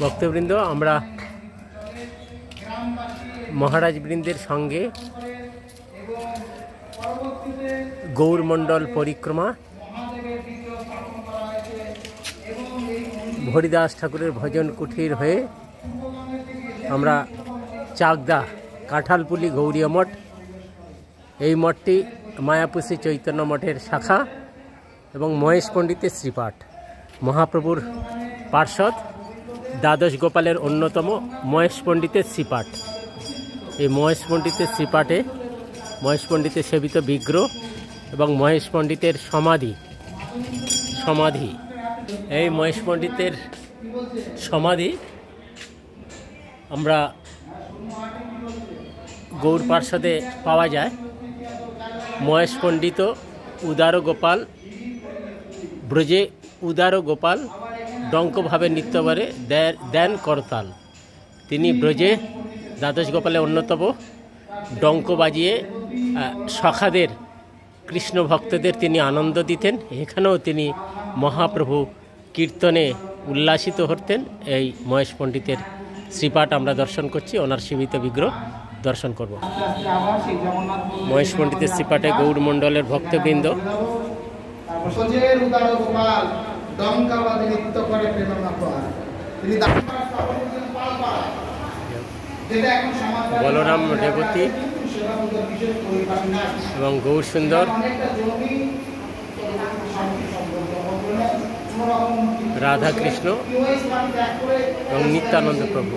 ভক্তবৃন্দ, আমরা মহারাজ বৃন্দের সঙ্গে গৌরমণ্ডল পরিক্রমা হরিদাস ঠাকুরের ভজন কুঠির হয়ে আমরা চাকদা কাঁঠালপুলি গৌরীয় মঠ, এই মঠটি মায়াপুষী চৈতন্য মঠের শাখা এবং মহেশ পণ্ডিতের শ্রীপাঠ। মহাপ্রভুর পার্ষদ দ্বাদশ গোপালের অন্যতম মহেশ পণ্ডিতের শ্রীপাঠ। এই মহেশ পণ্ডিতের শ্রীপাঠে মহেশ পণ্ডিতের সেবিত বিগ্রহ এবং মহেশ পণ্ডিতের সমাধি এই মহেশ পণ্ডিতের সমাধি আমরা গৌর পার্ষদে পাওয়া যায়। মহেশ পণ্ডিত উদার গোপাল ব্রজে উদার গোপাল ডঙ্কভাবে নৃত্যবারে দেন করতাল। তিনি ব্রজে দ্বাদশ গোপালের অন্যতম, ডঙ্ক বাজিয়ে সখাদের কৃষ্ণ ভক্তদের তিনি আনন্দ দিতেন। এখানেও তিনি মহাপ্রভু কীর্তনে উল্লাসিত হতেন। এই মহেশ পণ্ডিতের শ্রীপাঠ আমরা দর্শন করছি, ওনার সেবিত বিগ্রহ দর্শন করব। মহেশ পণ্ডিতের শ্রীপাঠে গৌরমণ্ডলের ভক্তবৃন্দ বলরাম রেবতী এবং গৌর সুন্দর, রাধা কৃষ্ণ এবং নিত্যানন্দ প্রভু।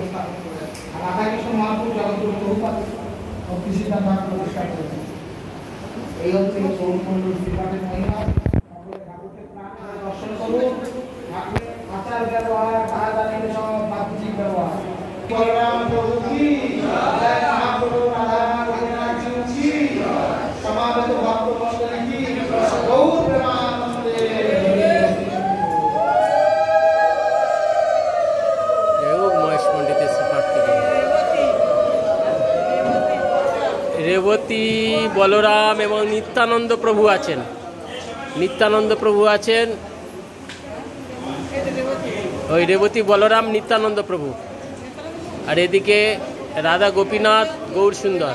রেবতী, বলরাম এবং নিত্যানন্দ প্রভু আছেন। ওই রেবতী, বলরাম, নিত্যানন্দ প্রভু। আর এদিকে রাধা গোপীনাথ, গৌর সুন্দর।